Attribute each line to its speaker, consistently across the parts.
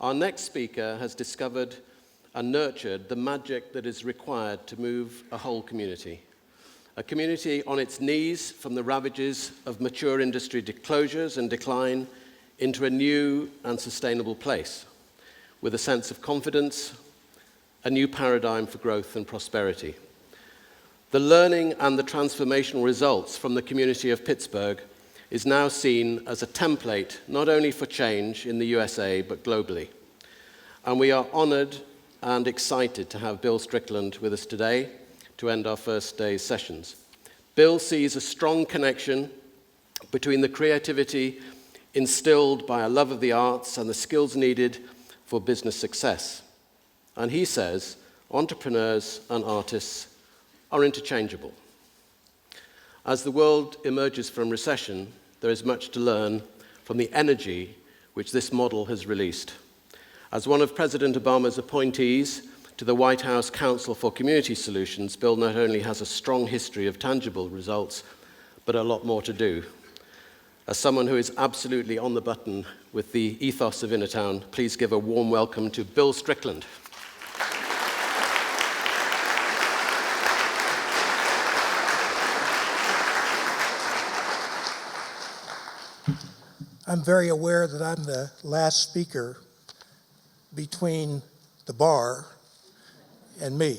Speaker 1: Our next speaker has discovered and nurtured the magic that is required to move a whole community. A community on its knees from the ravages of mature industry closures and decline into a new and sustainable place, with a sense of confidence, a new paradigm for growth and prosperity. The learning and the transformational results from the community of Pittsburgh is now seen as a template not only for change in the USA, but globally. And we are honored and excited to have Bill Strickland with us today to end our first day's sessions. Bill sees a strong connection between the creativity instilled by a love of the arts and the skills needed for business success. And he says entrepreneurs and artists are interchangeable. As the world emerges from recession, there is much to learn from the energy which this model has released. As one of President Obama's appointees to the White House Council for Community Solutions, Bill not only has a strong history of tangible results, but a lot more to do. As someone who is absolutely on the button with the ethos of InnoTown, please give a warm welcome to Bill Strickland.
Speaker 2: I'm very aware that I'm the last speaker between the bar and me.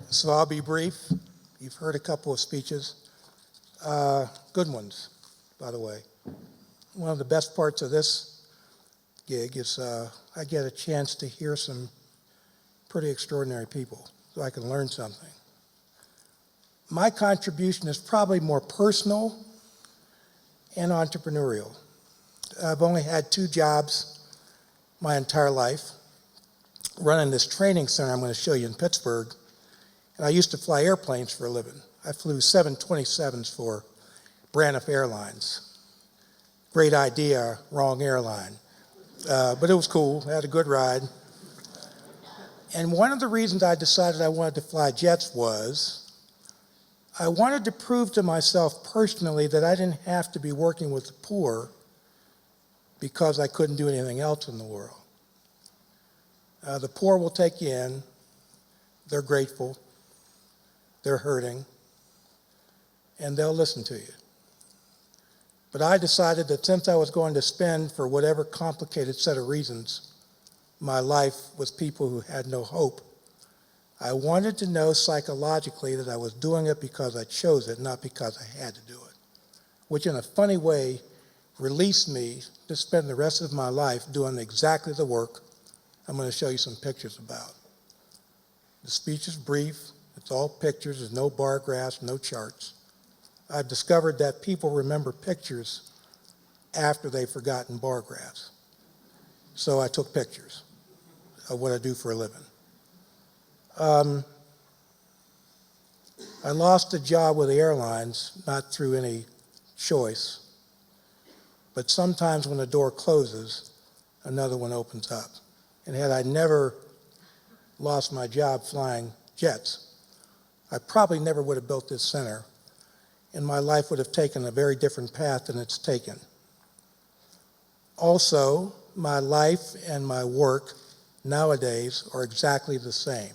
Speaker 2: So I'll be brief. You've heard a couple of speeches. Good ones, by the way. One of the best parts of this gig is I get a chance to hear some pretty extraordinary people so I can learn something. My contribution is probably more personal and entrepreneurial. I've only had 2 jobs my entire life, running this training center I'm going to show you in Pittsburgh, and I used to fly airplanes for a living. I flew 727s for Braniff Airlines. Great idea, wrong airline. But it was cool, I had a good ride. And one of the reasons I decided I wanted to fly jets was I wanted to prove to myself personally that I didn't have to be working with the poor because I couldn't do anything else in the world. The poor will take you in, they're grateful, they're hurting, and they'll listen to you. But I decided that since I was going to spend, for whatever complicated set of reasons, my life with people who had no hope, I wanted to know psychologically that I was doing it because I chose it, not because I had to do it, which in a funny way released me to spend the rest of my life doing exactly the work I'm going to show you some pictures about. The speech is brief, it's all pictures, there's no bar graphs, no charts. I've discovered that people remember pictures after they've forgotten bar graphs. So I took pictures of what I do for a living. I lost a job with the airlines, not through any choice, but sometimes when a door closes, another one opens up. And had I never lost my job flying jets, I probably never would have built this center, and my life would have taken a very different path than it's taken. Also, my life and my work nowadays are exactly the same.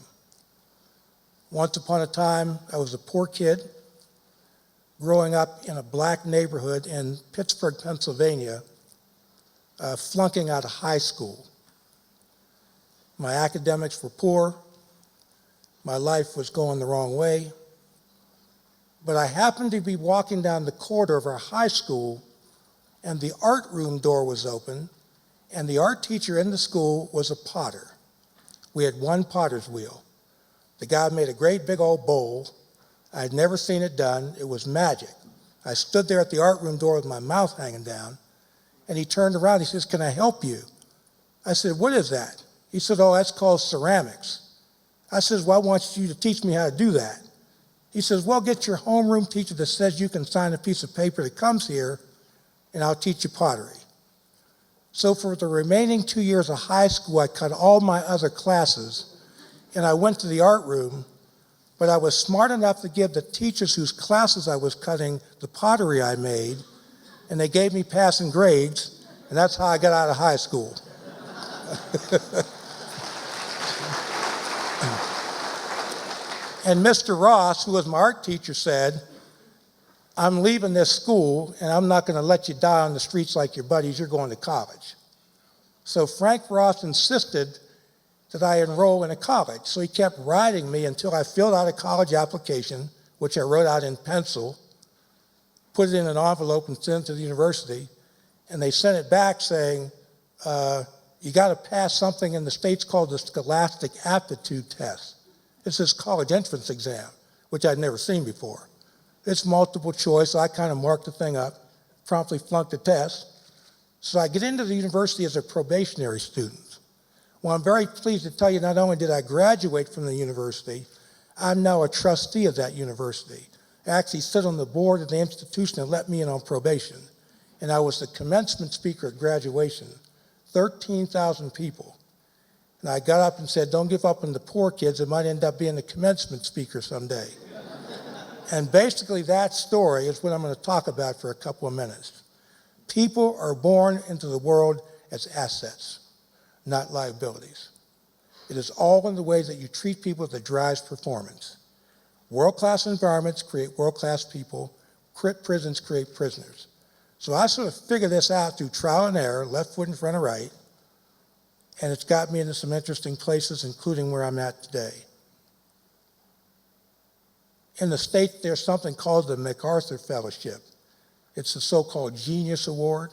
Speaker 2: Once upon a time, I was a poor kid growing up in a black neighborhood in Pittsburgh, Pennsylvania, flunking out of high school. My academics were poor. My life was going the wrong way. But I happened to be walking down the corridor of our high school, and the art room door was open, and the art teacher in the school was a potter. We had one potter's wheel. The guy made a great big old bowl. I'd never seen it done. It was magic. I stood there at the art room door with my mouth hanging down, and he turned around. He says, "Can I help you?" I said, "What is that?" He said, "Oh, that's called ceramics." I said, "Well, I want you to teach me how to do that." He says, "Well, get your homeroom teacher that says you can sign a piece of paper that comes here, and I'll teach you pottery." So for the remaining 2 years of high school, I cut all my other classes, and I went to the art room, but I was smart enough to give the teachers whose classes I was cutting the pottery I made, and they gave me passing grades, and that's how I got out of high school. And Mr. Ross, who was my art teacher, said, I'm leaving this school and I'm not going to let you die on the streets like your buddies, you're going to college. So Frank Ross insisted that I enroll in a college. So he kept riding me until I filled out a college application, which I wrote out in pencil, put it in an envelope and sent it to the university, and they sent it back saying, you got to pass something in the States called the Scholastic Aptitude Test. It's this college entrance exam, which I'd never seen before. It's multiple choice, so I kind of marked the thing up, promptly flunked the test. So I get into the university as a probationary student. Well, I'm very pleased to tell you not only did I graduate from the university, I'm now a trustee of that university. I actually sit on the board of the institution that let me in on probation. And I was the commencement speaker at graduation, 13,000 people. And I got up and said, don't give up on the poor kids, it might end up being the commencement speaker someday. And basically that story is what I'm going to talk about for a couple of minutes. People are born into the world as assets, not liabilities. It is all in the ways that you treat people that drives performance. World-class environments create world-class people, prisons create prisoners. So I sort of figured this out through trial and error, left foot in front of right, and it's got me into some interesting places, including where I'm at today. In the States, there's something called the MacArthur Fellowship. It's the so-called Genius Award.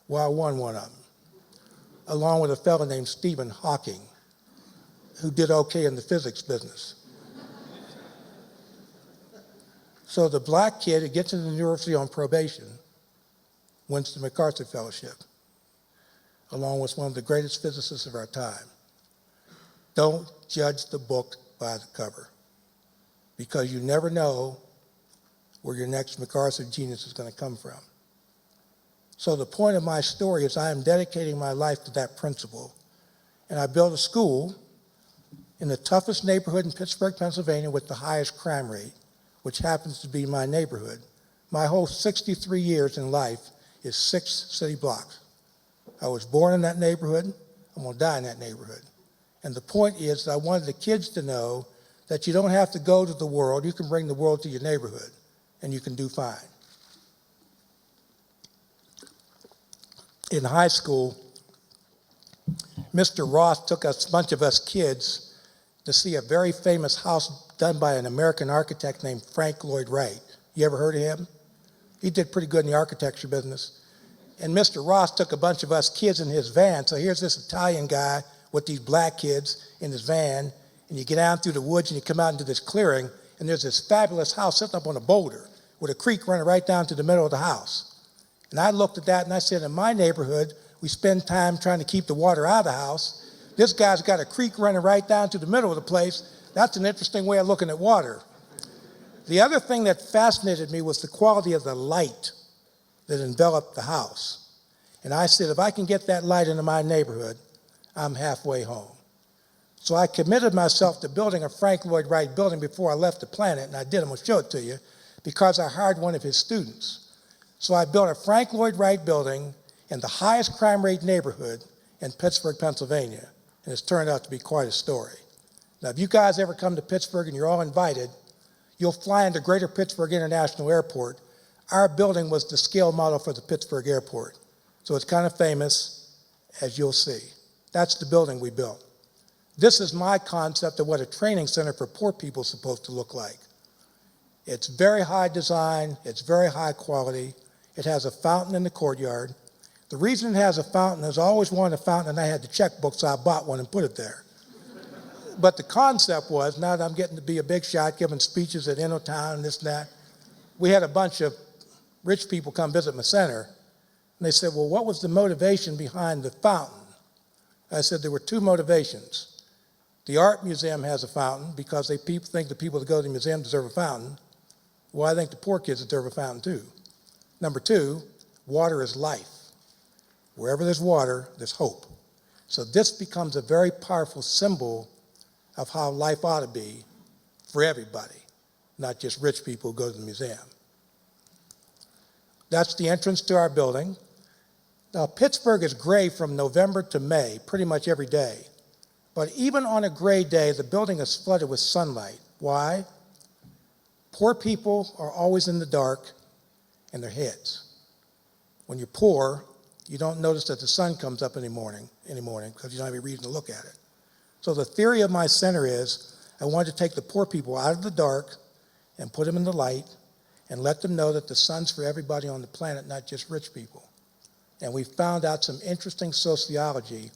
Speaker 2: Well, I won one of them, along with a fellow named Stephen Hawking, who did okay in the physics business. So the black kid who gets into the university on probation wins the MacArthur Fellowship, along with one of the greatest physicists of our time. Don't judge the book by the cover, because you never know where your next MacArthur genius is going to come from. So the point of my story is I am dedicating my life to that principle. And I built a school in the toughest neighborhood in Pittsburgh, Pennsylvania, with the highest crime rate, which happens to be my neighborhood. My whole 63 years in life is 6 city blocks. I was born in that neighborhood, I'm gonna die in that neighborhood. And the point is that I wanted the kids to know that you don't have to go to the world, you can bring the world to your neighborhood, and you can do fine. In high school, Mr. Ross took a bunch of us kids to see a very famous house done by an American architect named Frank Lloyd Wright. You ever heard of him? He did pretty good in the architecture business. And Mr. Ross took a bunch of us kids in his van. So here's this Italian guy with these black kids in his van, and you get down through the woods and you come out into this clearing, and there's this fabulous house sitting up on a boulder with a creek running right down to the middle of the house. And I looked at that and I said, in my neighborhood, we spend time trying to keep the water out of the house. This guy's got a creek running right down to the middle of the place. That's an interesting way of looking at water. The other thing that fascinated me was the quality of the light that enveloped the house. And I said, if I can get that light into my neighborhood, I'm halfway home. So I committed myself to building a Frank Lloyd Wright building before I left the planet, and I did. I'm going to show it to you, because I hired one of his students. So I built a Frank Lloyd Wright building in the highest crime rate neighborhood in Pittsburgh, Pennsylvania, and it's turned out to be quite a story. Now, if you guys ever come to Pittsburgh, and you're all invited, you'll fly into Greater Pittsburgh International Airport. Our building was the scale model for the Pittsburgh Airport. So it's kind of famous, as you'll see. That's the building we built. This is my concept of what a training center for poor people is supposed to look like. It's very high design, it's very high quality. It has a fountain in the courtyard. The reason it has a fountain is I always wanted a fountain, and I had the checkbook, so I bought one and put it there. But the concept was, now that I'm getting to be a big shot, giving speeches at InnoTown and this and that, we had a bunch of rich people come visit my center, and they said, well, what was the motivation behind the fountain? I said there were 2 motivations. The art museum has a fountain because they think the people that go to the museum deserve a fountain. Well, I think the poor kids deserve a fountain too. Number 2, water is life. Wherever there's water, there's hope. So this becomes a very powerful symbol of how life ought to be for everybody, not just rich people who go to the museum. That's the entrance to our building. Now, Pittsburgh is gray from November to May, pretty much every day. But even on a gray day, the building is flooded with sunlight. Why? Poor people are always in the dark in their heads. When you're poor, you don't notice that the sun comes up any morning because you don't have any reason to look at it. So the theory of my center is I wanted to take the poor people out of the dark and put them in the light and let them know that the sun's for everybody on the planet, not just rich people. And we found out some interesting sociology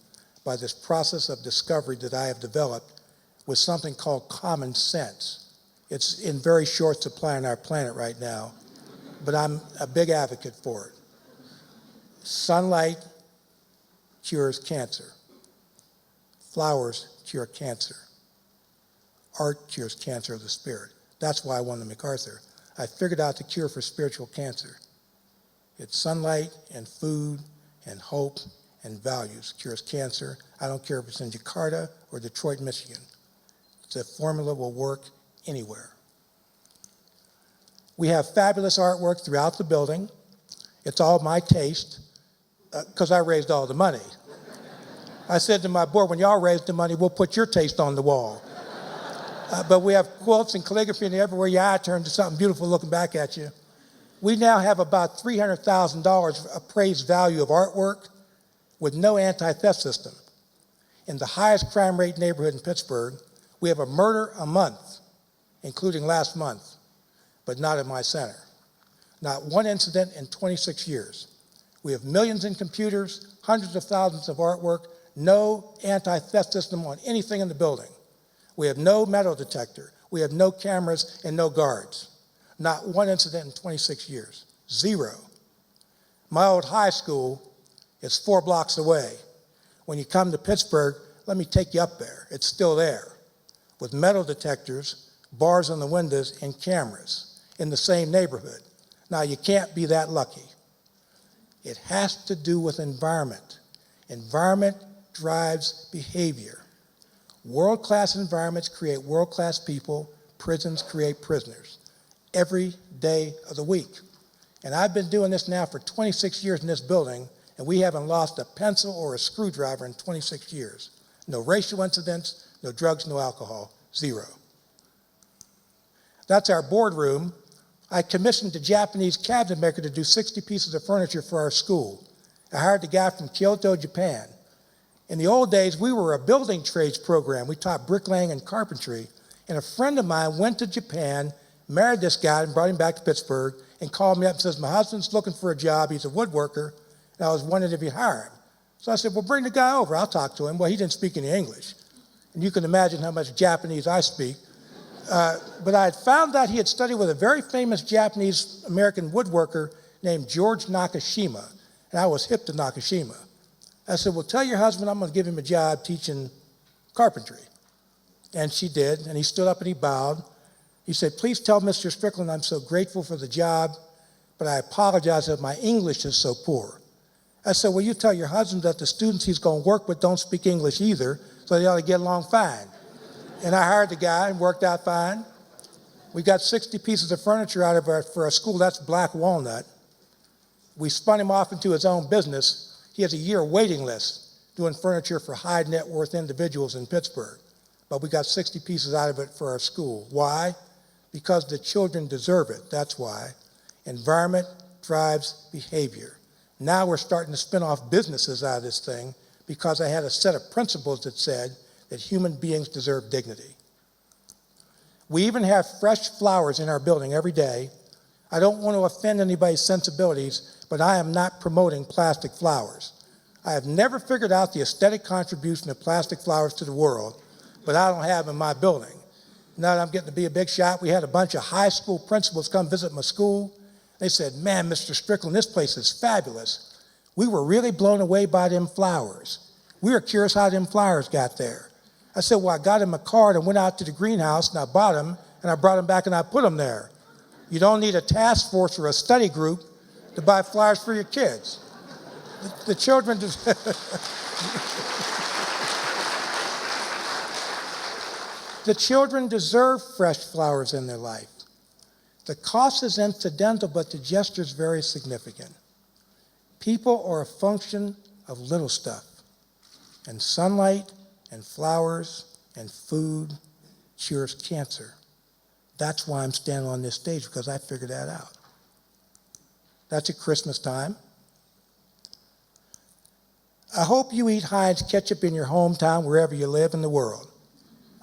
Speaker 2: by this process of discovery that I have developed with something called common sense. It's in very short supply on our planet right now, but I'm a big advocate for it. Sunlight cures cancer. Flowers cure cancer. Art cures cancer of the spirit. That's why I won the MacArthur. I figured out the cure for spiritual cancer. It's sunlight and food and hope and values cures cancer. I don't care if it's in Jakarta or Detroit, Michigan. The formula will work anywhere. We have fabulous artwork throughout the building. It's all my taste because I raised all the money. I said to my board, when y'all raise the money, we'll put your taste on the wall. But we have quilts and calligraphy, and everywhere your eye turns to something beautiful looking back at you. We now have about $300,000 appraised value of artwork with no anti-theft system. In the highest crime rate neighborhood in Pittsburgh, we have a murder a month, including last month, but not in my center. Not one incident in 26 years. We have millions in computers, hundreds of thousands of artwork, no anti-theft system on anything in the building. We have no metal detector. We have no cameras and no guards. Not one incident in 26 years. Zero. My old high school is 4 blocks away. When you come to Pittsburgh, let me take you up there. It's still there, with metal detectors, bars on the windows, and cameras in the same neighborhood. Now, you can't be that lucky. It has to do with environment. Environment drives behavior. World-class environments create world-class people. Prisons create prisoners every day of the week. And I've been doing this now for 26 years in this building, and we haven't lost a pencil or a screwdriver in 26 years. No racial incidents, no drugs, no alcohol, zero. That's our boardroom. I commissioned a Japanese cabinet maker to do 60 pieces of furniture for our school. I hired the guy from Kyoto, Japan. In the old days, we were a building trades program. We taught bricklaying and carpentry. And a friend of mine went to Japan, married this guy, and brought him back to Pittsburgh, and called me up and says, my husband's looking for a job. He's a woodworker, and I was wondering if you'd hire him. So I said, well, bring the guy over. I'll talk to him. Well, he didn't speak any English. And you can imagine how much Japanese I speak. But I had found out he had studied with a very famous Japanese-American woodworker named George Nakashima, and I was hip to Nakashima. I said, well, tell your husband I'm going to give him a job teaching carpentry. And she did, and he stood up and he bowed. He said, please tell Mr. Strickland I'm so grateful for the job, but I apologize that my English is so poor. I said, well, you tell your husband that the students he's going to work with don't speak English either, so they ought to get along fine. And I hired the guy and worked out fine. We got 60 pieces of furniture out of for our school. That's black walnut. We spun him off into his own business. He has a year waiting list doing furniture for high net worth individuals in Pittsburgh. But we got 60 pieces out of it for our school. Why? Because the children deserve it. That's why. Environment drives behavior. Now we're starting to spin off businesses out of this thing because I had a set of principles that said that human beings deserve dignity. We even have fresh flowers in our building every day. I don't want to offend anybody's sensibilities, but I am not promoting plastic flowers. I have never figured out the aesthetic contribution of plastic flowers to the world, but I don't have them in my building. Now that I'm getting to be a big shot, we had a bunch of high school principals come visit my school. They said, man, Mr. Strickland, this place is fabulous. We were really blown away by them flowers. We were curious how them flowers got there. I said, well, I got in my cart and went out to the greenhouse and I bought them and I brought them back and I put them there. You don't need a task force or a study group to buy flowers for your kids. The children the children deserve fresh flowers in their life. The cost is incidental, but the gesture is very significant. People are a function of little stuff. And sunlight and flowers and food cures cancer. That's why I'm standing on this stage, because I figured that out. That's at Christmas time. I hope you eat Heinz ketchup in your hometown, wherever you live in the world.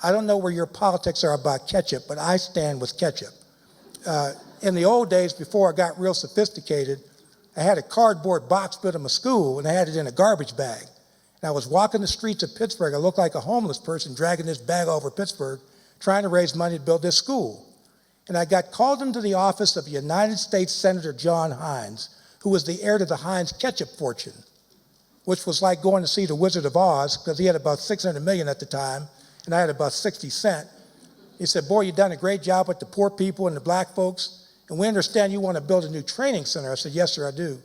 Speaker 2: I don't know where your politics are about ketchup, but I stand with ketchup. In the old days, before I got real sophisticated, I had a cardboard box built in my school, and I had it in a garbage bag. And I was walking the streets of Pittsburgh. I looked like a homeless person dragging this bag over Pittsburgh, trying to raise money to build this school. And I got called into the office of United States Senator John Heinz, who was the heir to the Heinz ketchup fortune, which was like going to see the Wizard of Oz, because he had about 600 million at the time, and I had about 60 cents. He said, boy, you've done a great job with the poor people and the black folks, and we understand you want to build a new training center. I said, yes, sir, I do.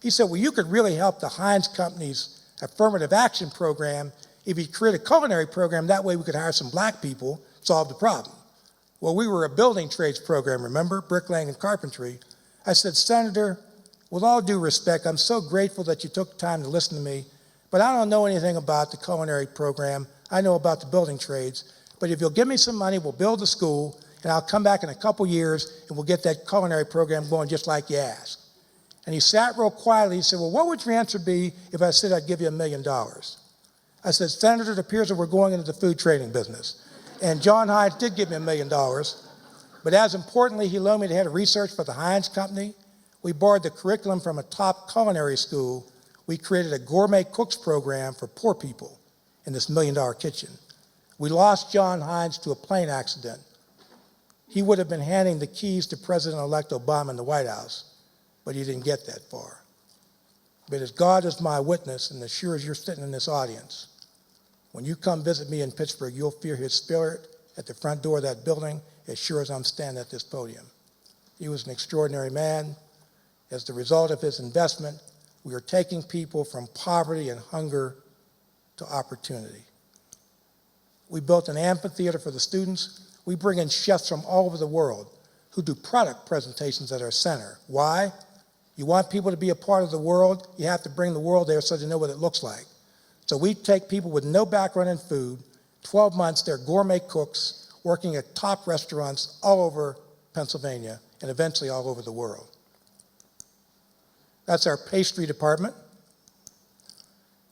Speaker 2: He said, well, you could really help the Heinz Company's affirmative action program if you create a culinary program. That way we could hire some black people, solve the problem. Well, we were a building trades program, remember? Bricklaying and carpentry. I said, Senator, with all due respect, I'm so grateful that you took time to listen to me, but I don't know anything about the culinary program. I know about the building trades. But if you'll give me some money, we'll build the school, and I'll come back in a couple years, and we'll get that culinary program going just like you asked. And he sat real quietly. He said, well, what would your answer be if I said I'd give you $1 million? I said, Senator, it appears that we're going into the food trading business. And John Heinz did give me $1 million. But as importantly, he loaned me the head of research for the Heinz Company. We borrowed the curriculum from a top culinary school. We created a gourmet cooks program for poor people in this $1 million kitchen. We lost John Heinz to a plane accident. He would have been handing the keys to President-elect Obama in the White House, but he didn't get that far. But as God is my witness, and as sure as you're sitting in this audience, when you come visit me in Pittsburgh, you'll feel his spirit at the front door of that building as sure as I'm standing at this podium. He was an extraordinary man. As the result of his investment, we are taking people from poverty and hunger to opportunity. We built an amphitheater for the students. We bring in chefs from all over the world who do product presentations at our center. Why? You want people to be a part of the world, you have to bring the world there so they know what it looks like. So we take people with no background in food, 12 months, they're gourmet cooks, working at top restaurants all over Pennsylvania and eventually all over the world. That's our pastry department.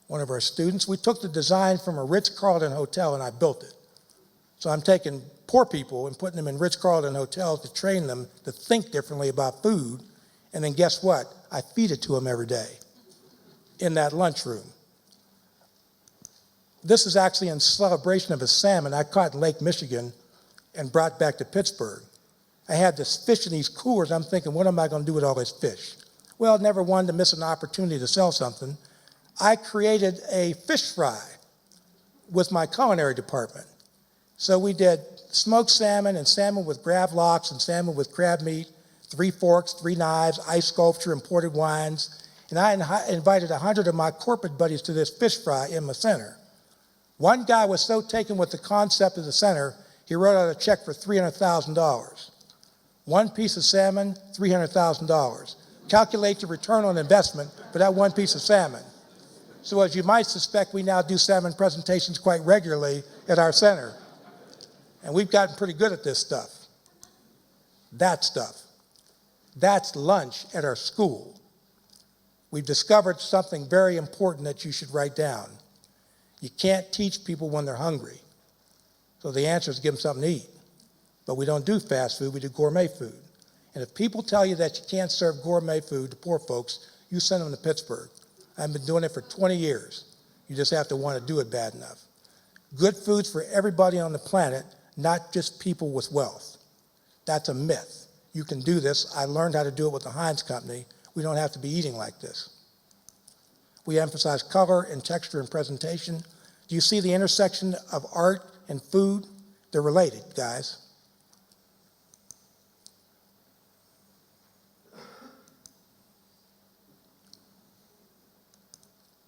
Speaker 2: One of our students, we took the design from a Ritz-Carlton hotel and I built it. So I'm taking poor people and putting them in Ritz-Carlton hotels to train them to think differently about food. And then guess what? I feed it to them every day in that lunchroom. This is actually in celebration of a salmon I caught in Lake Michigan and brought back to Pittsburgh. I had this fish in these coolers. I'm thinking, what am I going to do with all this fish? Well, never wanted to miss an opportunity to sell something. I created a fish fry with my culinary department. So we did smoked salmon and salmon with gravlax and salmon with crab meat, 3 forks, 3 knives, ice sculpture, imported wines. And I invited 100 of my corporate buddies to this fish fry in my center. One guy was so taken with the concept of the center, he wrote out a check for $300,000. One piece of salmon, $300,000. Calculate the return on investment for that one piece of salmon. So as you might suspect, we now do salmon presentations quite regularly at our center. And we've gotten pretty good at this stuff. That stuff. That's lunch at our school. We've discovered something very important that you should write down. You can't teach people when they're hungry. So the answer is give them something to eat. But we don't do fast food, we do gourmet food. And if people tell you that you can't serve gourmet food to poor folks, you send them to Pittsburgh. I've been doing it for 20 years. You just have to want to do it bad enough. Good food's for everybody on the planet, not just people with wealth. That's a myth. You can do this. I learned how to do it with the Heinz Company. We don't have to be eating like this. We emphasize color and texture and presentation. Do you see the intersection of art and food? They're related, guys.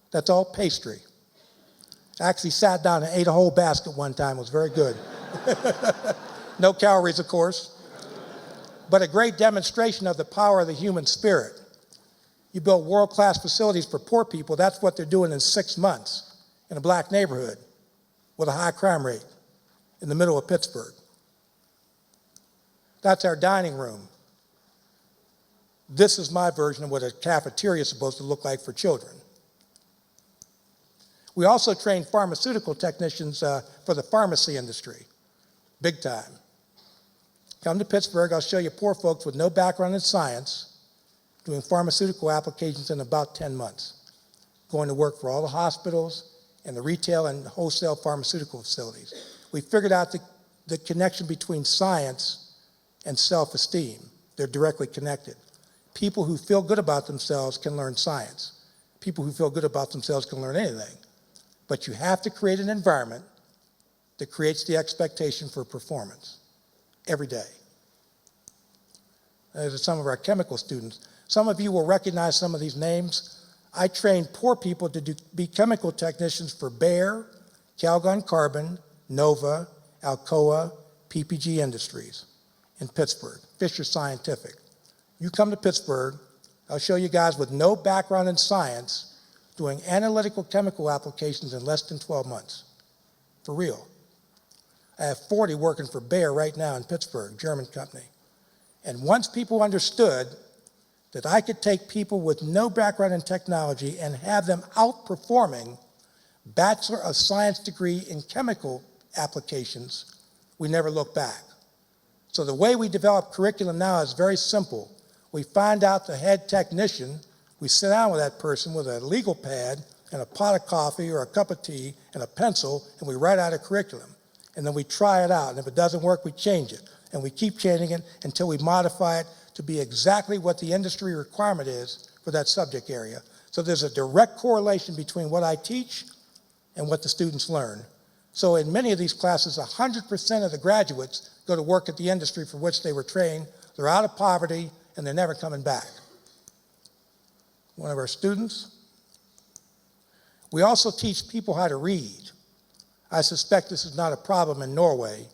Speaker 2: That's all pastry. I actually sat down and ate a whole basket one time. It was very good. No calories, of course, but a great demonstration of the power of the human spirit. You build world-class facilities for poor people. That's what they're doing in 6 months in a black neighborhood with a high crime rate in the middle of Pittsburgh. That's our dining room. This is my version of what a cafeteria is supposed to look like for children. We also train pharmaceutical technicians for the pharmacy industry, big time. Come to Pittsburgh, I'll show you poor folks with no background in science doing pharmaceutical applications in about 10 months, going to work for all the hospitals and the retail and wholesale pharmaceutical facilities. We figured out the connection between science and self-esteem. They're directly connected. People who feel good about themselves can learn science. People who feel good about themselves can learn anything. But you have to create an environment that creates the expectation for performance every day. Those are some of our chemical students. Some of you will recognize some of these names. I trained poor people to be chemical technicians for Bayer, Calgon Carbon, Nova, Alcoa, PPG Industries in Pittsburgh, Fisher Scientific. You come to Pittsburgh, I'll show you guys with no background in science doing analytical chemical applications in less than 12 months, for real. I have 40 working for Bayer right now in Pittsburgh, German company. And once people understood that I could take people with no background in technology and have them outperforming Bachelor of Science degree in chemical applications, we never look back. So the way we develop curriculum now is very simple. We find out the head technician, we sit down with that person with a legal pad and a pot of coffee or a cup of tea and a pencil, and we write out a curriculum. And then we try it out, and if it doesn't work, we change it. And we keep changing it until we modify it to be exactly what the industry requirement is for that subject area. So there's a direct correlation between what I teach and what the students learn. So in many of these classes, 100% of the graduates go to work at the industry for which they were trained. They're out of poverty, and they're never coming back. One of our students. We also teach people how to read. I suspect this is not a problem in Norway,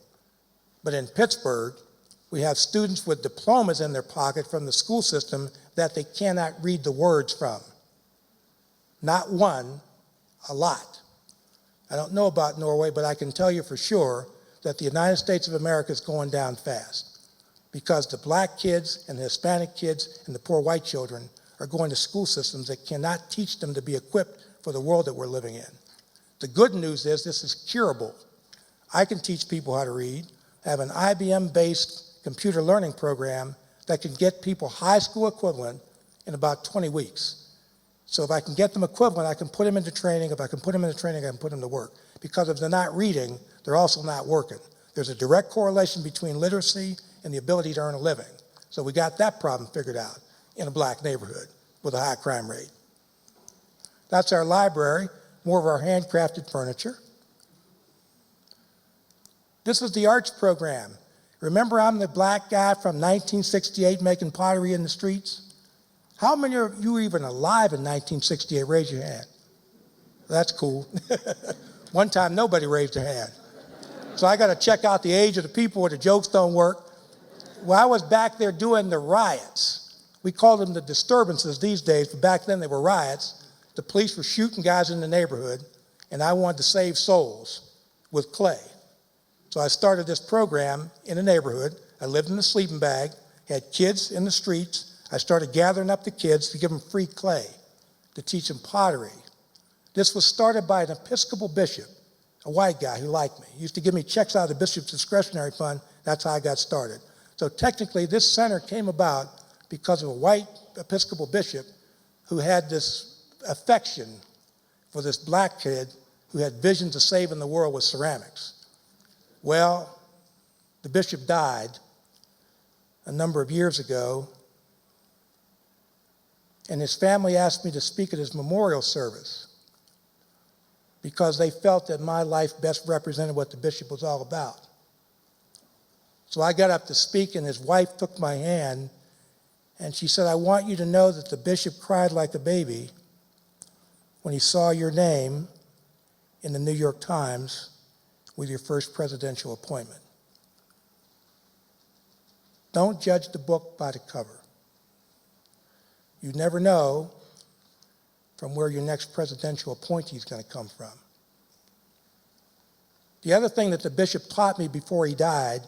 Speaker 2: but in Pittsburgh, we have students with diplomas in their pocket from the school system that they cannot read the words from. Not one, a lot. I don't know about Norway, but I can tell you for sure that the United States of America is going down fast because the black kids and the Hispanic kids and the poor white children are going to school systems that cannot teach them to be equipped for the world that we're living in. The good news is this is curable. I can teach people how to read. I have an IBM-based computer learning program that can get people high school equivalent in about 20 weeks. So if I can get them equivalent, I can put them into training. If I can put them into training, I can put them to work. Because if they're not reading, they're also not working. There's a direct correlation between literacy and the ability to earn a living. So we got that problem figured out in a black neighborhood with a high crime rate. That's our library, more of our handcrafted furniture. This is the arts program. Remember, I'm the black guy from 1968 making pottery in the streets? How many of you were even alive in 1968? Raise your hand. That's cool. One time, nobody raised their hand. So I got to check out the age of the people where the jokes don't work. Well, I was back there doing the riots. We call them the disturbances these days, but back then they were riots. The police were shooting guys in the neighborhood, and I wanted to save souls with clay. So I started this program in a neighborhood. I lived in a sleeping bag, had kids in the streets. I started gathering up the kids to give them free clay, to teach them pottery. This was started by an Episcopal bishop, a white guy who liked me. He used to give me checks out of the bishop's discretionary fund. That's how I got started. So technically, this center came about because of a white Episcopal bishop who had this affection for this black kid who had visions of saving the world with ceramics. Well, the bishop died a number of years ago, and his family asked me to speak at his memorial service because they felt that my life best represented what the bishop was all about. So I got up to speak, and his wife took my hand, and she said, "I want you to know that the bishop cried like a baby when he saw your name in the New York Times with your first presidential appointment." Don't judge the book by the cover. You never know from where your next presidential appointee is going to come from. The other thing that the bishop taught me before he died,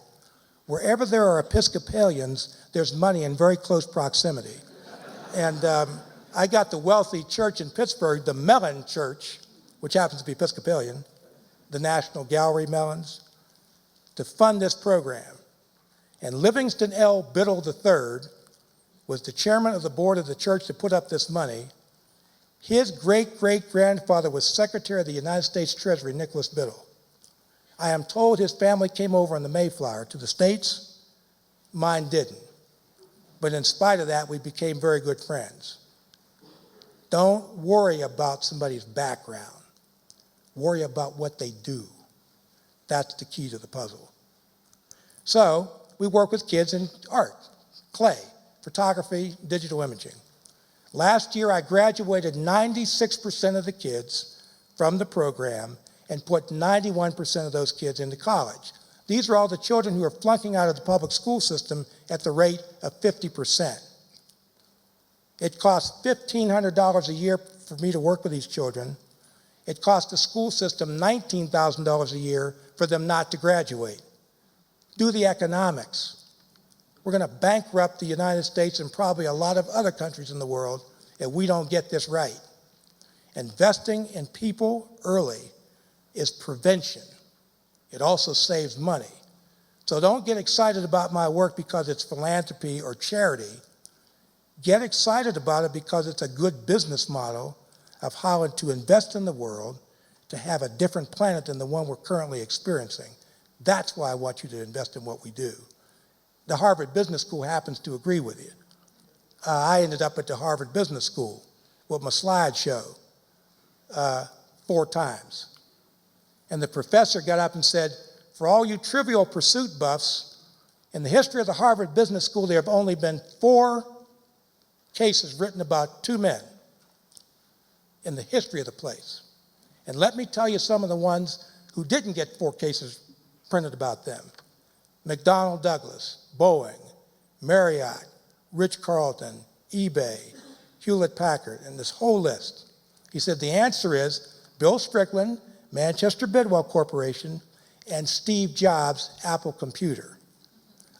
Speaker 2: wherever there are Episcopalians, there's money in very close proximity. And I got the wealthy church in Pittsburgh, the Mellon Church, which happens to be Episcopalian, the National Gallery Mellons, to fund this program. And Livingston L. Biddle III was the chairman of the board of the church that put up this money. His great-great-grandfather was Secretary of the United States Treasury, Nicholas Biddle. I am told his family came over on the Mayflower to the States. Mine didn't. But in spite of that, we became very good friends. Don't worry about somebody's background. Worry about what they do. That's the key to the puzzle. So we work with kids in art, clay, photography, digital imaging. Last year, I graduated 96% of the kids from the program and put 91% of those kids into college. These are all the children who are flunking out of the public school system at the rate of 50%. It costs $1,500 a year for me to work with these children. It costs the school system $19,000 a year for them not to graduate. Do the economics. We're going to bankrupt the United States and probably a lot of other countries in the world if we don't get this right. Investing in people early is prevention. It also saves money. So don't get excited about my work because it's philanthropy or charity. Get excited about it because it's a good business model of how to invest in the world to have a different planet than the one we're currently experiencing. That's why I want you to invest in what we do. The Harvard Business School happens to agree with you. I ended up at the Harvard Business School with my slideshow 4 times. And the professor got up and said, for all you Trivial Pursuit buffs, in the history of the Harvard Business School, there have only been 4 cases written about 2 men in the history of the place. And let me tell you some of the ones who didn't get 4 cases printed about them. McDonnell Douglas, Boeing, Marriott, Ritz-Carlton, eBay, Hewlett-Packard, and this whole list. He said the answer is Bill Strickland, Manchester Bidwell Corporation, and Steve Jobs, Apple Computer.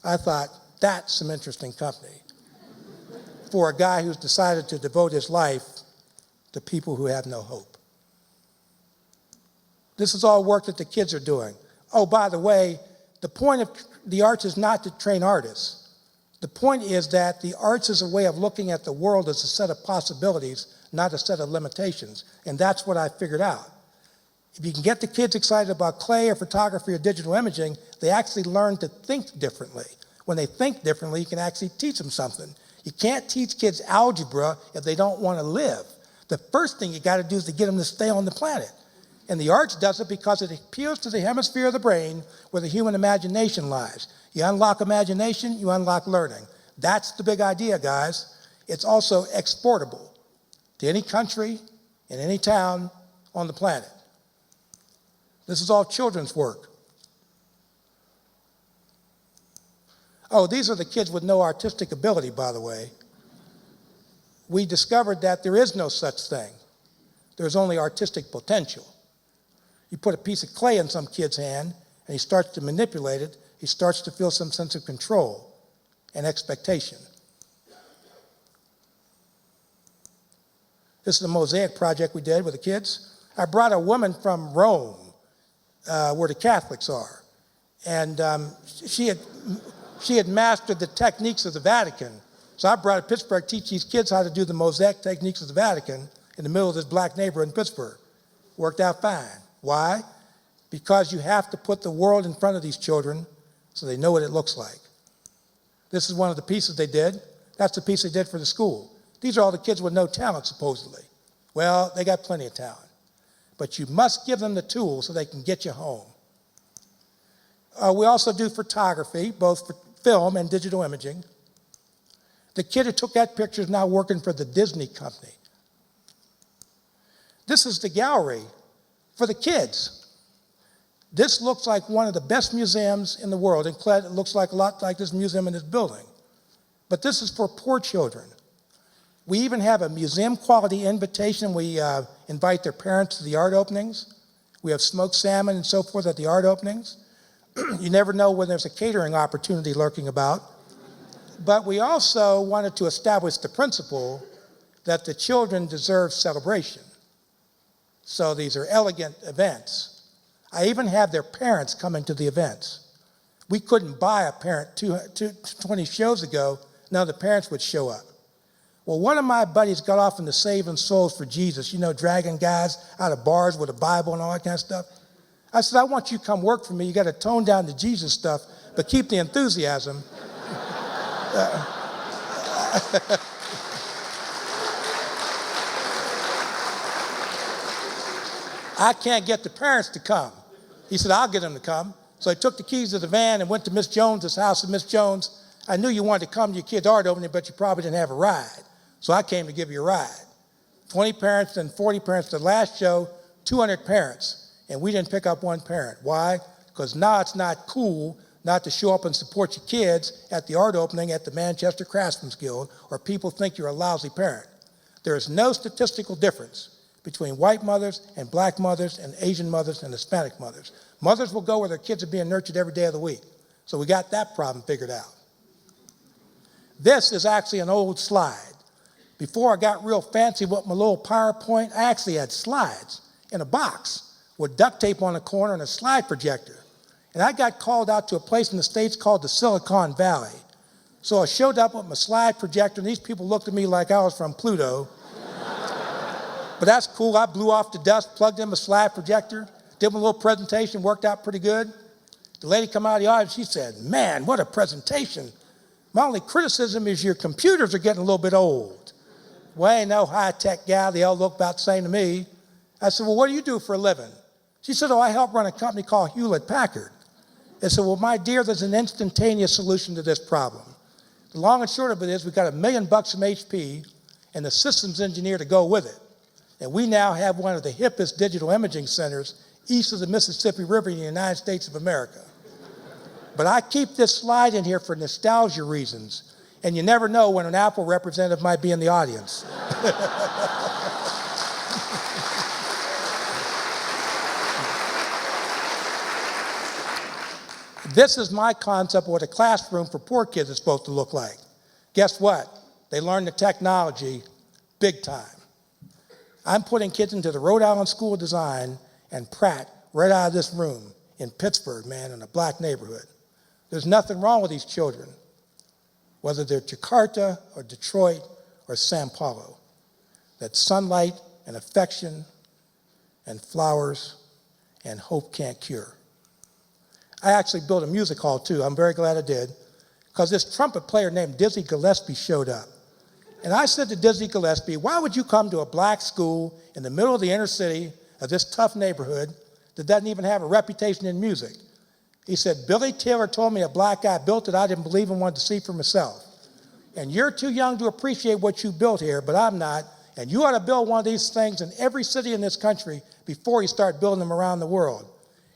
Speaker 2: I thought, that's some interesting company for a guy who's decided to devote his life to people who have no hope. This is all work that the kids are doing. Oh, by the way, the point of the arts is not to train artists. The point is that the arts is a way of looking at the world as a set of possibilities, not a set of limitations. And that's what I figured out. If you can get the kids excited about clay or photography or digital imaging, they actually learn to think differently. When they think differently, you can actually teach them something. You can't teach kids algebra if they don't want to live. The first thing you got to do is to get them to stay on the planet. And the arts does it because it appeals to the hemisphere of the brain where the human imagination lies. You unlock imagination, you unlock learning. That's the big idea, guys. It's also exportable to any country, in any town on the planet. This is all children's work. Oh, these are the kids with no artistic ability, by the way. We discovered that there is no such thing. There's only artistic potential. You put a piece of clay in some kid's hand, and he starts to manipulate it. He starts to feel some sense of control and expectation. This is a mosaic project we did with the kids. I brought a woman from Rome, where the Catholics are, and she had mastered the techniques of the Vatican. So I brought her to Pittsburgh to teach these kids how to do the mosaic techniques of the Vatican in the middle of this black neighborhood in Pittsburgh. Worked out fine. Why? Because you have to put the world in front of these children so they know what it looks like. This is one of the pieces they did. That's the piece they did for the school. These are all the kids with no talent, supposedly. Well, they got plenty of talent. But you must give them the tools so they can get you home. We also do photography, both for film and digital imaging. The kid who took that picture is now working for the Disney company. This is the gallery for the kids. This looks like one of the best museums in the world. It looks like a lot like this museum in this building. But this is for poor children. We even have a museum-quality invitation. We invite their parents to the art openings. We have smoked salmon and so forth at the art openings. You never know when there's a catering opportunity lurking about. But we also wanted to establish the principle that the children deserve celebration. So these are elegant events. I even have their parents coming to the events. We couldn't buy a parent 20 shows ago, none of the parents would show up. Well, one of my buddies got off into saving souls for Jesus, you know, dragging guys out of bars with a Bible and all that kind of stuff. I said, I want you to come work for me. You got to tone down the Jesus stuff, but keep the enthusiasm. I can't get the parents to come. He said, I'll get them to come. So I took the keys to the van and went to Miss Jones's house. And Miss Jones, I knew you wanted to come to your kid's art opening, but you probably didn't have a ride. So I came to give you a ride. 20 parents and 40 parents. The last show, 200 parents. And we didn't pick up one parent. Why? Because now it's not cool not to show up and support your kids at the art opening at the Manchester Craftsmen's Guild, or people think you're a lousy parent. There is no statistical difference between white mothers and black mothers and Asian mothers and Hispanic mothers. Mothers will go where their kids are being nurtured every day of the week. So we got that problem figured out. This is actually an old slide. Before I got real fancy with my little PowerPoint, I actually had slides in a box with duct tape on the corner and a slide projector. And I got called out to a place in the States called the Silicon Valley. So I showed up with my slide projector, and these people looked at me like I was from Pluto. But that's cool. I blew off the dust, plugged in my slide projector, did my little presentation, worked out pretty good. The lady come out of the audience, she said, man, what a presentation. My only criticism is your computers are getting a little bit old. Well, I ain't no high-tech guy. They all look about the same to me. I said, well, what do you do for a living? She said, oh, I help run a company called Hewlett-Packard. I said, well, my dear, there's an instantaneous solution to this problem. The long and short of it is we got $1 million from HP and the systems engineer to go with it. And we now have one of the hippest digital imaging centers east of the Mississippi River in the United States of America. But I keep this slide in here for nostalgia reasons. And you never know when an Apple representative might be in the audience. This is my concept of what a classroom for poor kids is supposed to look like. Guess what? They learn the technology big time. I'm putting kids into the Rhode Island School of Design and Pratt right out of this room in Pittsburgh, man, in a black neighborhood. There's nothing wrong with these children, whether they're Jakarta or Detroit or Sao Paulo. That sunlight and affection and flowers and hope can't cure. I actually built a music hall too. I'm very glad I did, because this trumpet player named Dizzy Gillespie showed up. And I said to Dizzy Gillespie, why would you come to a black school in the middle of the inner city of this tough neighborhood that doesn't even have a reputation in music? He said, Billy Taylor told me a black guy built it I didn't believe and wanted to see for myself. And you're too young to appreciate what you built here, but I'm not. And you ought to build one of these things in every city in this country before you start building them around the world.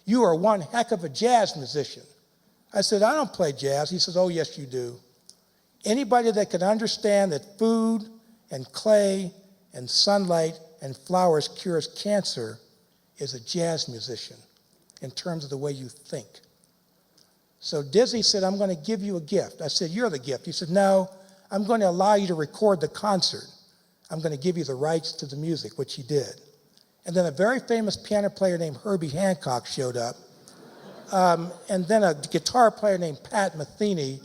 Speaker 2: You are one heck of a jazz musician. I said, I don't play jazz. He says, oh, yes, you do. Anybody that can understand that food and clay and sunlight and flowers cures cancer is a jazz musician in terms of the way you think. So Dizzy said, I'm going to give you a gift. I said, you're the gift. He said, no, I'm going to allow you to record the concert. I'm going to give you the rights to the music, which he did. And then a very famous piano player named Herbie Hancock showed up. And then a guitar player named Pat Metheny,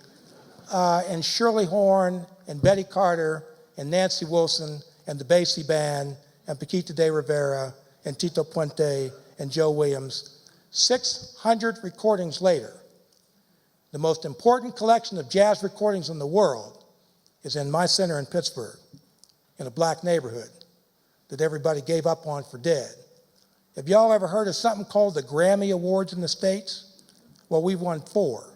Speaker 2: and Shirley Horn, and Betty Carter, and Nancy Wilson, and the Basie Band, and Paquita de Rivera, and Tito Puente, and Joe Williams. 600 recordings later, the most important collection of jazz recordings in the world is in my center in Pittsburgh, in a black neighborhood that everybody gave up on for dead. Have y'all ever heard of something called the Grammy Awards in the States? Well, we've won 4.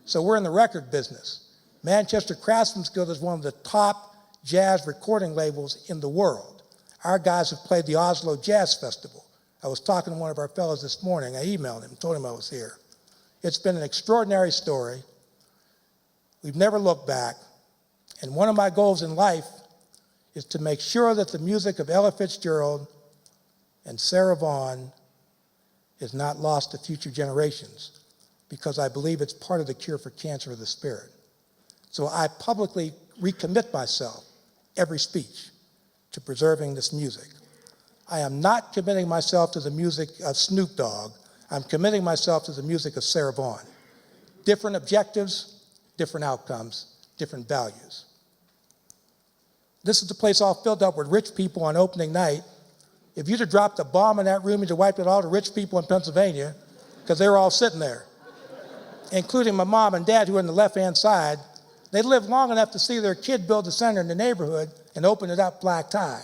Speaker 2: So we're in the record business. Manchester Craftsmen's Guild is one of the top jazz recording labels in the world. Our guys have played the Oslo Jazz Festival. I was talking to one of our fellows this morning. I emailed him, told him I was here. It's been an extraordinary story. We've never looked back. And one of my goals in life is to make sure that the music of Ella Fitzgerald and Sarah Vaughan is not lost to future generations, because I believe it's part of the cure for cancer of the spirit. So I publicly recommit myself, every speech, to preserving this music. I am not committing myself to the music of Snoop Dogg. I'm committing myself to the music of Sarah Vaughan. Different objectives, different outcomes, different values. This is the place all filled up with rich people on opening night. If you'd have dropped a bomb in that room, you'd have wiped out all the rich people in Pennsylvania, because they were all sitting there, including my mom and dad, who were on the left-hand side. They lived long enough to see their kid build a center in the neighborhood and open it up black tie.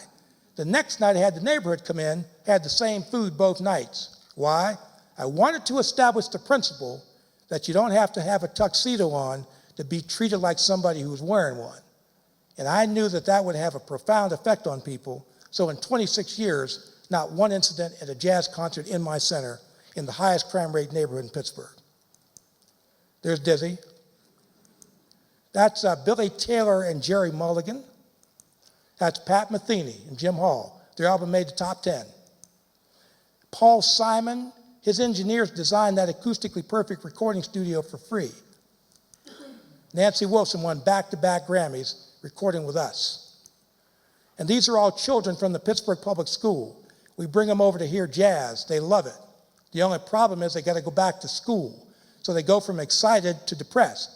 Speaker 2: The next night, I had the neighborhood come in, had the same food both nights. Why? I wanted to establish the principle that you don't have to have a tuxedo on to be treated like somebody who's wearing one. And I knew that that would have a profound effect on people. So in 26 years, not one incident at a jazz concert in my center in the highest crime rate neighborhood in Pittsburgh. There's Dizzy. That's Billy Taylor and Jerry Mulligan. That's Pat Metheny and Jim Hall. Their album made the top 10. Paul Simon, his engineers designed that acoustically perfect recording studio for free. Nancy Wilson won back-to-back Grammys recording with us. And these are all children from the Pittsburgh Public School. We bring them over to hear jazz. They love it. The only problem is they got to go back to school. So they go from excited to depressed.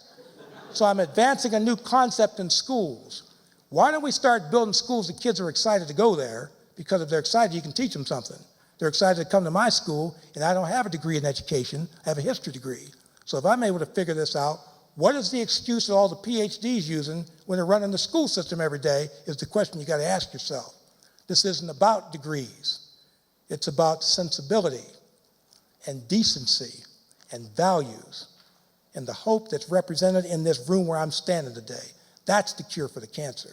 Speaker 2: So I'm advancing a new concept in schools. Why don't we start building schools that kids are excited to go there? Because if they're excited, you can teach them something. They're excited to come to my school, and I don't have a degree in education. I have a history degree. So if I'm able to figure this out, what is the excuse that all the PhDs using when they're running the school system every day is the question you got to ask yourself. This isn't about degrees. It's about sensibility and decency and values and the hope that's represented in this room where I'm standing today. That's the cure for the cancer.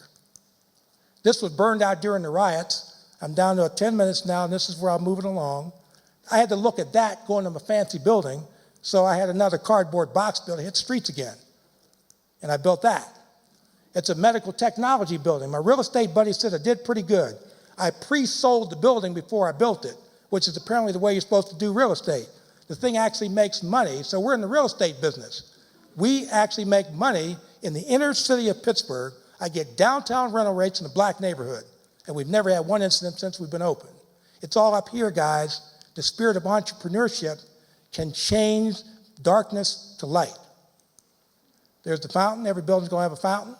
Speaker 2: This was burned out during the riots. I'm down to 10 minutes now, and this is where I'm moving along. I had to look at that going to my fancy building, so I had another cardboard box built to hit streets again. And I built that. It's a medical technology building. My real estate buddy said I did pretty good. I pre-sold the building before I built it, which is apparently the way you're supposed to do real estate. The thing actually makes money, so we're in the real estate business. We actually make money in the inner city of Pittsburgh. I get downtown rental rates in a black neighborhood, and we've never had one incident since we've been open. It's all up here, guys. The spirit of entrepreneurship can change darkness to light. There's the fountain. Every building's going to have a fountain.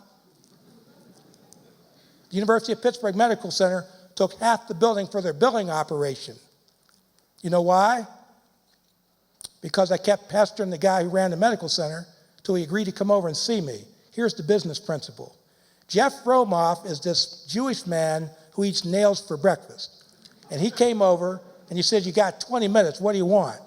Speaker 2: The University of Pittsburgh Medical Center took half the building for their billing operation. You know why? Because I kept pestering the guy who ran the medical center till he agreed to come over and see me. Here's the business principle. Jeff Romoff is this Jewish man who eats nails for breakfast. And he came over and he said, "You got 20 minutes, what do you want?"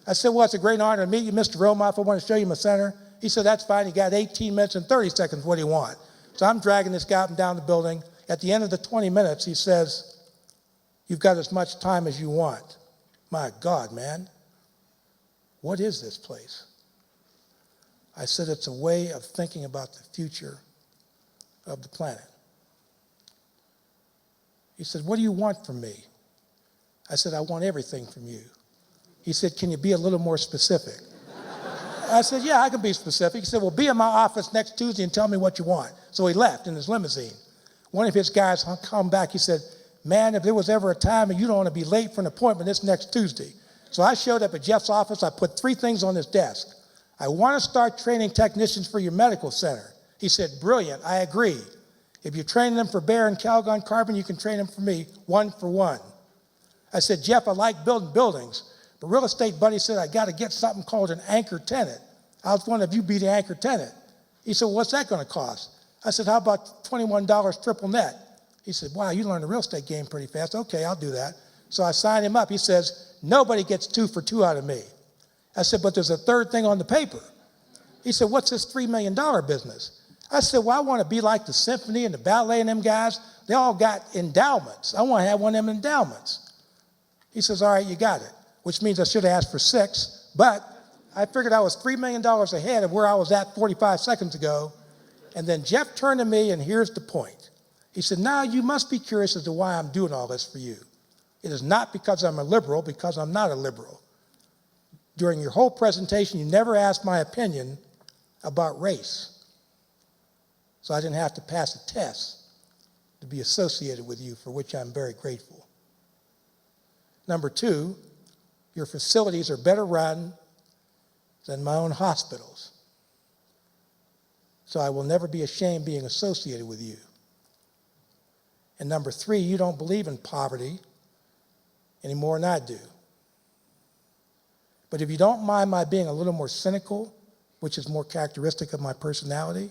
Speaker 2: I said, "Well, it's a great honor to meet you, Mr. Romoff. I want to show you my center." He said, "That's fine, you got 18 minutes and 30 seconds, what do you want?" So I'm dragging this guy up and down the building. At the end of the 20 minutes, he says, "You've got as much time as you want." My God, man. What is this place? I said, it's a way of thinking about the future of the planet. He said, "What do you want from me?" I said, "I want everything from you." He said, "Can you be a little more specific?" I said, "Yeah, I can be specific." He said, "Well, be in my office next Tuesday and tell me what you want." So he left in his limousine. One of his guys come back. He said, "Man, if there was ever a time and you don't want to be late for an appointment, it's next Tuesday." So I showed up at Jeff's office. I put 3 things on his desk. "I want to start training technicians for your medical center." He said, "Brilliant, I agree. If you're training them for Bayer and Calgon Carbon, you can train them for me 1 for 1. I said, "Jeff, I like building buildings, but real estate buddy said I got to get something called an anchor tenant. I was wondering if you'd be the anchor tenant." He said, "Well, what's that going to cost?" I said, "How about $21 triple net?" He said, "Wow, you learned the real estate game pretty fast." "Okay, I'll do that." So I signed him up. He says, "Nobody gets 2 for 2 out of me." I said, "But there's a third thing on the paper." He said, "What's this $3 million business?" I said, "Well, I want to be like the symphony and the ballet and them guys. They all got endowments. I want to have one of them endowments." He says, "All right, you got it," which means I should have asked for 6, but I figured I was $3 million ahead of where I was at 45 seconds ago. And then Jeff turned to me, and here's the point. He said, now you must be curious as to why I'm doing all this for you. It is not because I'm a liberal, because I'm not a liberal. During your whole presentation, you never asked my opinion about race. So I didn't have to pass a test to be associated with you, for which I'm very grateful. Number two, your facilities are better run than my own hospitals. So I will never be ashamed being associated with you. And number three, you don't believe in poverty any more than I do. But if you don't mind my being a little more cynical, which is more characteristic of my personality,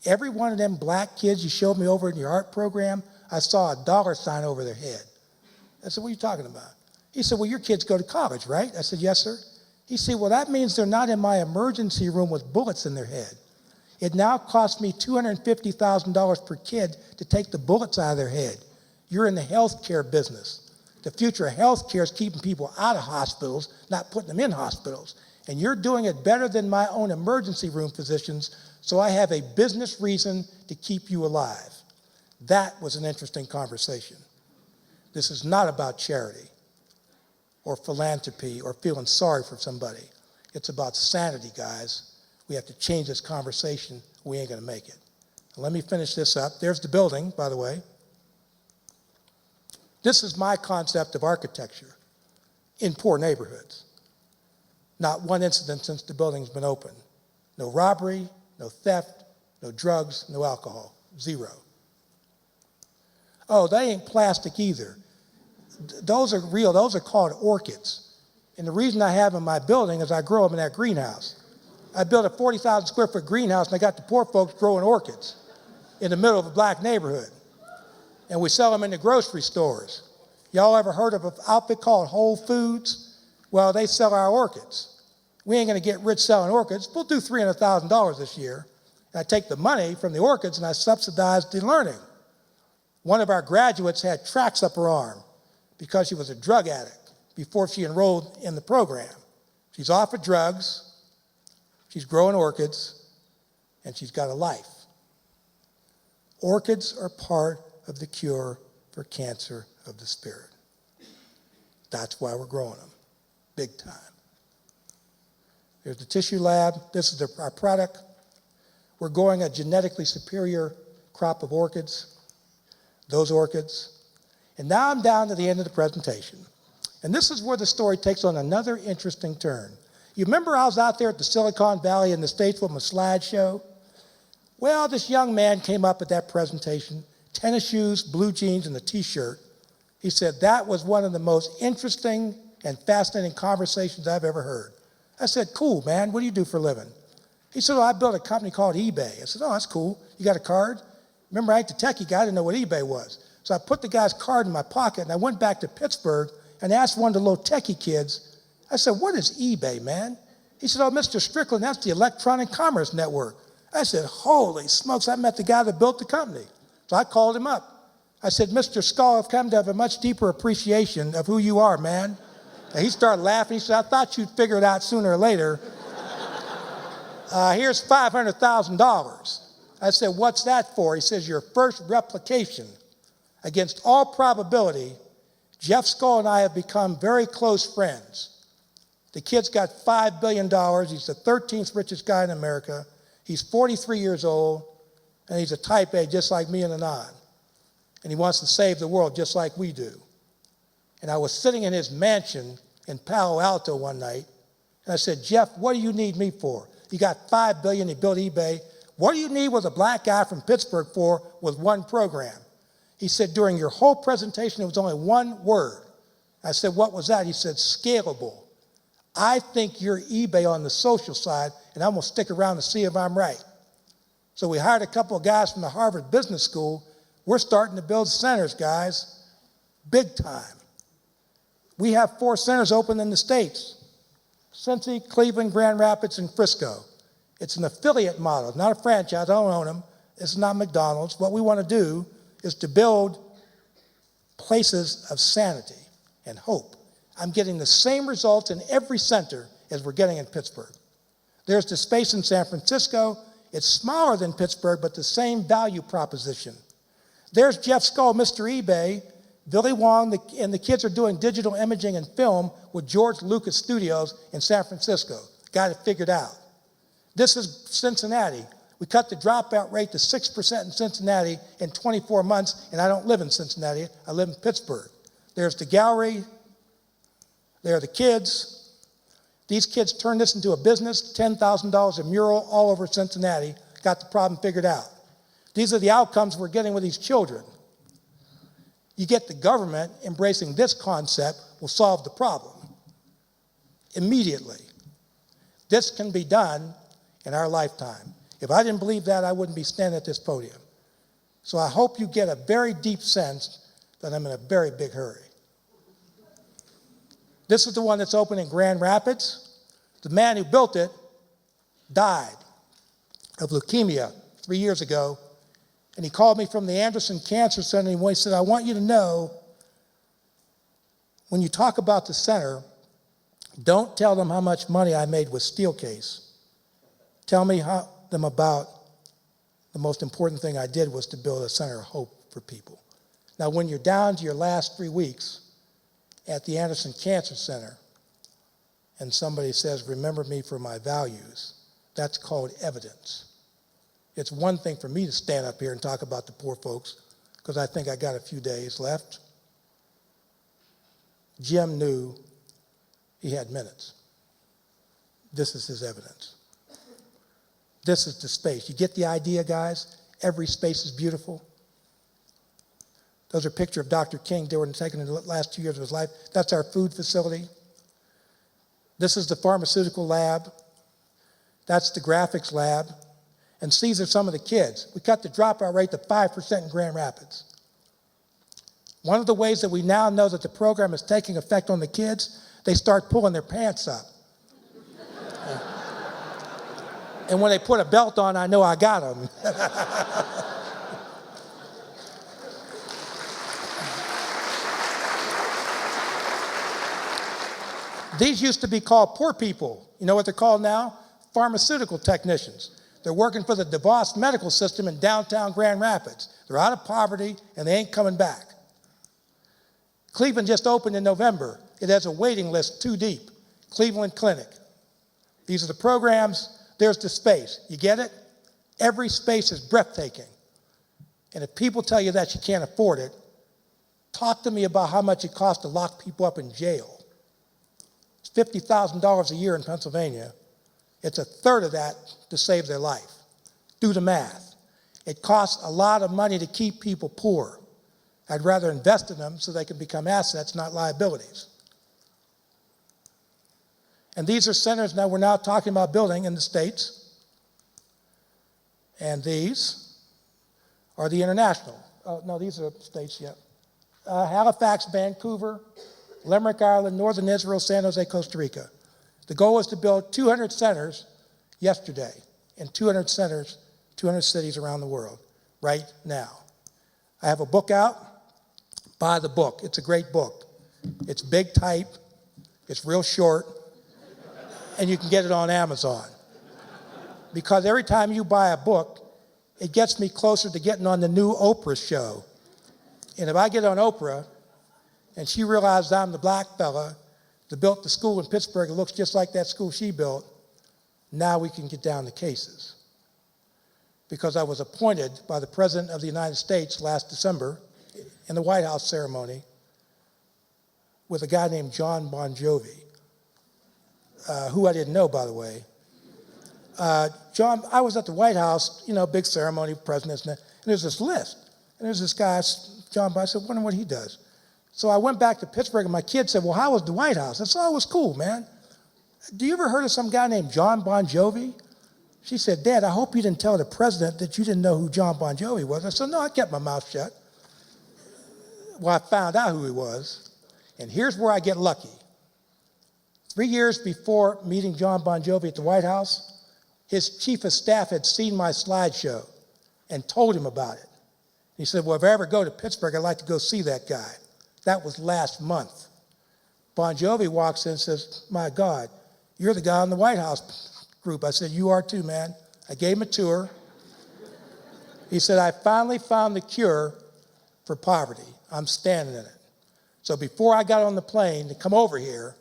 Speaker 2: every one of them black kids you showed me over in your art program, I saw a dollar sign over their head. I said, what are you talking about? He said, well, your kids go to college, right? I said, yes, sir. He said, well, that means they're not in my emergency room with bullets in their head. It now costs me $250,000 per kid to take the bullets out of their head. You're in the healthcare business. The future of healthcare is keeping people out of hospitals, not putting them in hospitals. And you're doing it better than my own emergency room physicians, so I have a business reason to keep you alive. That was an interesting conversation. This is not about charity or philanthropy or feeling sorry for somebody. It's about sanity, guys. We have to change this conversation. We ain't going to make it. Now, let me finish this up. There's the building, by the way. This is my concept of architecture in poor neighborhoods. Not one incident since the building's been open. No robbery, no theft, no drugs, no alcohol. Zero. Oh, they ain't plastic either. Those are real. Those are called orchids. And the reason I have them in my building is I grow them in that greenhouse. I built a 40,000 square foot greenhouse, and I got the poor folks growing orchids in the middle of a black neighborhood. And we sell them in the grocery stores. Y'all ever heard of an outfit called Whole Foods? Well, they sell our orchids. We ain't going to get rich selling orchids. We'll do $300,000 this year. And I take the money from the orchids and I subsidize the learning. One of our graduates had tracks up her arm because she was a drug addict before she enrolled in the program. She's off of drugs. She's growing orchids, and she's got a life. Orchids are part of the cure for cancer of the spirit. That's why we're growing them, big time. There's the tissue lab. This is our product. We're growing a genetically superior crop of orchids, those orchids. And now I'm down to the end of the presentation. And this is where the story takes on another interesting turn. You remember I was out there at the Silicon Valley in the States with my slideshow? Well, this young man came up at that presentation, tennis shoes, blue jeans, and a t-shirt. He said, that was one of the most interesting and fascinating conversations I've ever heard. I said, cool, man, what do you do for a living? He said, well, I built a company called eBay. I said, oh, that's cool. You got a card? Remember, I ain't the techie guy, I didn't know what eBay was. So I put the guy's card in my pocket, and I went back to Pittsburgh and asked one of the little techie kids, I said, what is eBay, man? He said, oh, Mr. Strickland, that's the Electronic Commerce Network. I said, holy smokes, I met the guy that built the company. So I called him up. I said, Mr. Skull, I've come to have a much deeper appreciation of who you are, man. And he started laughing. He said, I thought you'd figure it out sooner or later. Here's $500,000. I said, what's that for? He says, your first replication. Against all probability, Jeff Skull and I have become very close friends. The kid's got $5 billion. He's the 13th richest guy in America. He's 43 years old, and he's a type A just like me and Anand. And he wants to save the world just like we do. And I was sitting in his mansion in Palo Alto one night, and I said, Jeff, what do you need me for? You got $5 billion, you built eBay. What do you need with a black guy from Pittsburgh for with one program? He said, during your whole presentation, it was only one word. I said, what was that? He said, scalable. I think you're eBay on the social side, and I'm going to stick around to see if I'm right. So we hired a couple of guys from the Harvard Business School. We're starting to build centers, guys, big time. We have 4 centers open in the States: Cincy, Cleveland, Grand Rapids, and Frisco. It's an affiliate model, not a franchise. I don't own them. This is not McDonald's. What we want to do is to build places of sanity and hope. I'm getting the same results in every center as we're getting in Pittsburgh. There's the space in San Francisco. It's smaller than Pittsburgh, but the same value proposition. There's Jeff Skull, Mr. eBay. Billy Wong and the kids are doing digital imaging and film with George Lucas Studios in San Francisco. Got it figured out. This is Cincinnati. We cut the dropout rate to 6% in Cincinnati in 24 months, and I don't live in Cincinnati. I live in Pittsburgh. There's the gallery. There are the kids. These kids turned this into a business, $10,000 a mural all over Cincinnati, got the problem figured out. These are the outcomes we're getting with these children. You get the government embracing this concept will solve the problem immediately. This can be done in our lifetime. If I didn't believe that, I wouldn't be standing at this podium. So I hope you get a very deep sense that I'm in a very big hurry. This is the one that's open in Grand Rapids. The man who built it died of leukemia 3 years ago. And he called me from the Anderson Cancer Center and he said, I want you to know, when you talk about the center, don't tell them how much money I made with Steelcase. Tell them about the most important thing I did was to build a center of hope for people. Now, when you're down to your last 3 weeks at the Anderson Cancer Center and somebody says, remember me for my values, that's called evidence. It's one thing for me to stand up here and talk about the poor folks because I think I got a few days left. Jim knew he had minutes. This is his evidence. This is the space. You get the idea, guys? Every space is beautiful. Those are pictures of Dr. King. They were taken in the last 2 years of his life. That's our food facility. This is the pharmaceutical lab. That's the graphics lab. And these are some of the kids. We cut the dropout rate to 5% in Grand Rapids. One of the ways that we now know that the program is taking effect on the kids, they start pulling their pants up. And when they put a belt on, I know I got them. These used to be called poor people. You know what they're called now? Pharmaceutical technicians. They're working for the DeVos medical system in downtown Grand Rapids. They're out of poverty, and they ain't coming back. Cleveland just opened in November. It has a waiting list 2 deep. Cleveland Clinic. These are the programs. There's the space. You get it? Every space is breathtaking. And if people tell you that you can't afford it, talk to me about how much it costs to lock people up in jail. It's $50,000 a year in Pennsylvania. It's a third of that to save their life. Do the math. It costs a lot of money to keep people poor. I'd rather invest in them so they can become assets, not liabilities. And these are centers now we're now talking about building in the States. And these are the international. Oh, no, these are states, yeah. Halifax, Vancouver, Limerick, Ireland, Northern Israel, San Jose, Costa Rica. The goal was to build 200 centers yesterday in 200 centers, 200 cities around the world right now. I have a book out. Buy the book. It's a great book. It's big type. It's real short. And you can get it on Amazon. Because every time you buy a book, it gets me closer to getting on the new Oprah show. And if I get on Oprah and she realizes I'm the black fella that built the school in Pittsburgh, it looks just like that school she built, now we can get down to cases. Because I was appointed by the President of the United States last December in the White House ceremony with a guy named John Bon Jovi, who I didn't know, by the way. John, I was at the White House, you know, big ceremony of presidents, and there's this list. And there's this guy, John Bon, I said, wonder what he does. So I went back to Pittsburgh, and my kid said, well, how was the White House? I said, oh, it was cool, man. Do you ever heard of some guy named John Bon Jovi? She said, Dad, I hope you didn't tell the president that you didn't know who John Bon Jovi was. I said, no, I kept my mouth shut. Well, I found out who he was. And here's where I get lucky. 3 years before meeting John Bon Jovi at the White House, his chief of staff had seen my slideshow and told him about it. He said, well, if I ever go to Pittsburgh, I'd like to go see that guy. That was last month. Bon Jovi walks in and says, my God, you're the guy in the White House group. I said, you are too, man. I gave him a tour. He said, I finally found the cure for poverty. I'm standing in it. So before I got on the plane to come over here,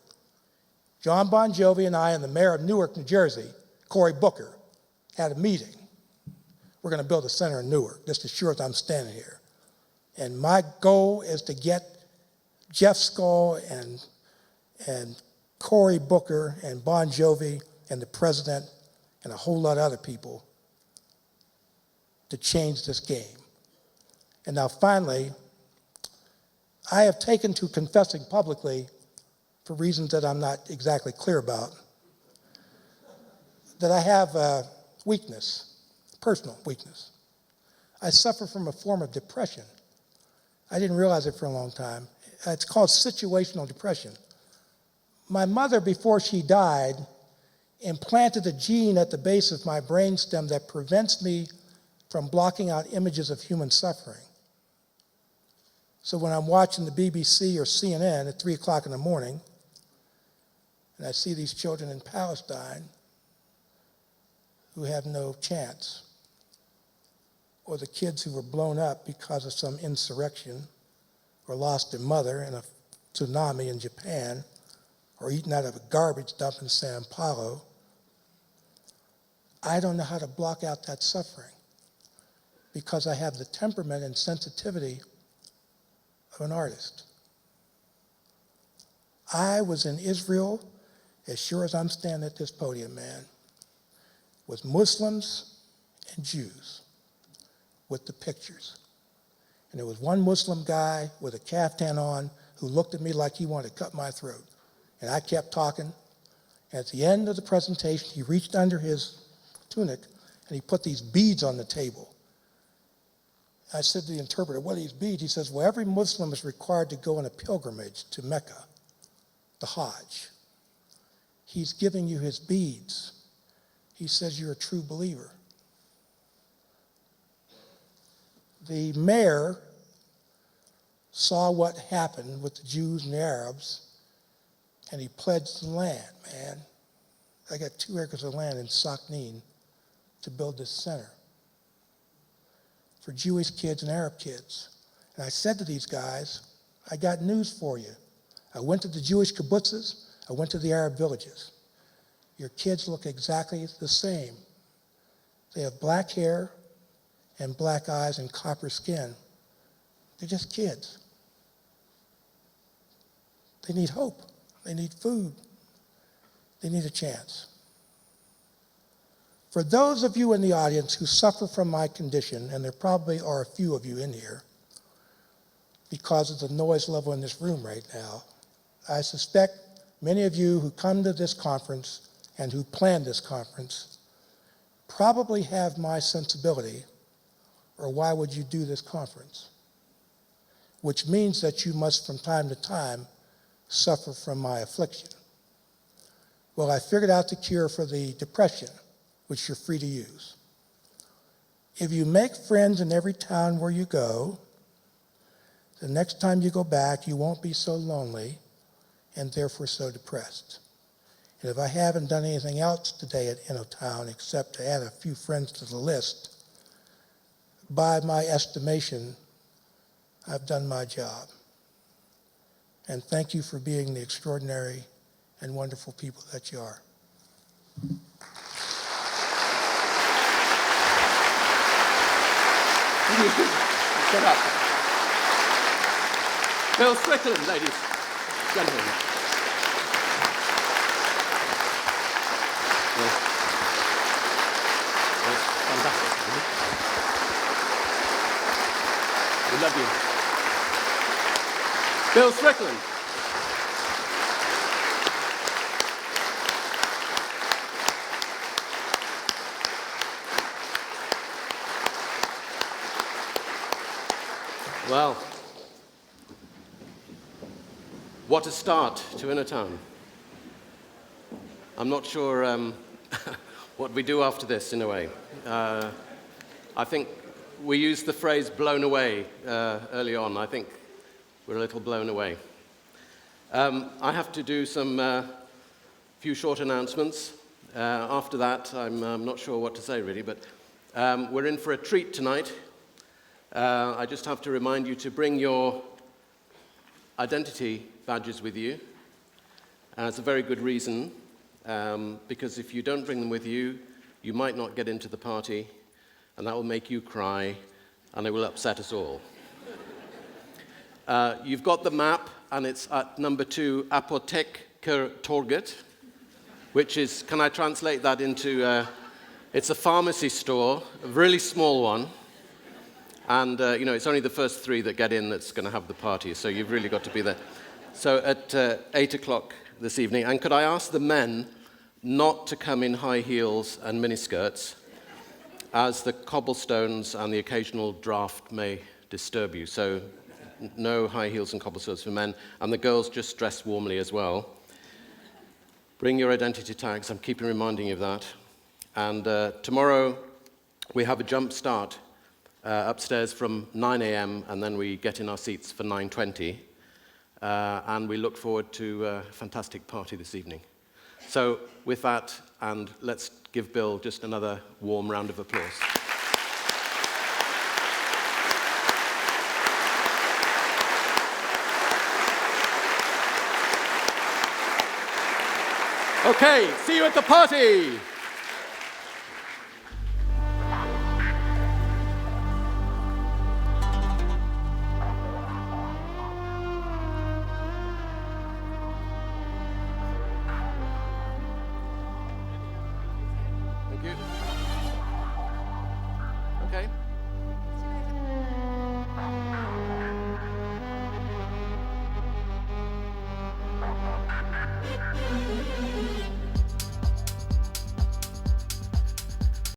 Speaker 2: John Bon Jovi and I and the mayor of Newark, New Jersey, Cory Booker, had a meeting. We're going to build a center in Newark, just as sure as I'm standing here. And my goal is to get Jeff Skull and Cory Booker and Bon Jovi and the president and a whole lot of other people to change this game. And now finally, I have taken to confessing publicly, for reasons that I'm not exactly clear about, that I have a weakness, personal weakness. I suffer from a form of depression. I didn't realize it for a long time. It's called situational depression. My mother, before she died, implanted a gene at the base of my brainstem that prevents me from blocking out images of human suffering. So when I'm watching the BBC or CNN at 3 o'clock in the morning, and I see these children in Palestine who have no chance, or the kids who were blown up because of some insurrection, or lost their mother in a tsunami in Japan, or eaten out of a garbage dump in Sao Paulo, I don't know how to block out that suffering because I have the temperament and sensitivity of an artist. I was in Israel, as sure as I'm standing at this podium, man, with Muslims and Jews with the pictures. And there was one Muslim guy with a kaftan on who looked at me like he wanted to cut my throat. And I kept talking. And at the end of the presentation, he reached under his tunic and he put these beads on the table. I said to the interpreter, "What are these beads?" He says, "Well, every Muslim is required to go on a pilgrimage to Mecca, the Hajj. He's giving you his beads. He says you're a true believer." The mayor saw what happened with the Jews and the Arabs, and he pledged the land, man. I got 2 acres of land in Sakhnine to build this center for Jewish kids and Arab kids. And I said to these guys, I got news for you. I went to the Jewish kibbutzes, I went to the Arab villages. Your kids look exactly the same. They have black hair and black eyes and copper skin. They're just kids. They need hope. They need food. They need a chance. For those of you in the audience who suffer from my condition, and there probably are a few of you in here, because of the noise level in this room right now, I suspect many of you who come to this conference and who plan this conference probably have my sensibility, or why would you do this conference? Which means that you must from time to time suffer from my affliction. Well, I figured out the cure for the depression, which you're free to use. If you make friends in every town where you go, the next time you go back, you won't be so lonely and therefore so depressed. And if I haven't done anything else today at InnoTown except to add a few friends to the list, by my estimation, I've done my job. And thank you for being the extraordinary and wonderful people that you are.
Speaker 1: Shut up. Bill Strickland, ladies, gentlemen. Yes, fantastic. We love you. Bill Strickland. Well, what a start to InnoTown. I'm not sure what we do after this, in a way. I think we used the phrase blown away early on. I think we're a little blown away. I have to do some few short announcements. After that, I'm not sure what to say, really, but we're in for a treat tonight. I just have to remind you to bring your identity badges with you. It's a very good reason, because if you don't bring them with you, you might not get into the party, and that will make you cry, and it will upset us all. You've got the map, and it's at number 2, Apothekertorget, which is, can I translate that into, it's a pharmacy store, a really small one, and it's only the first 3 that get in that's going to have the party, so you've really got to be there. So at 8 o'clock this evening, and could I ask the men not to come in high heels and miniskirts, as the cobblestones and the occasional draft may disturb you. So no high heels and cobblestones for men, and the girls just dress warmly as well. Bring your identity tags, I'm keeping reminding you of that. And tomorrow we have a jump start upstairs from 9 a.m. and then we get in our seats for 9:20. And we look forward to a fantastic party this evening. So with that, and let's give Bill just another warm round of applause. Okay, see you at the party. Thank you. Okay.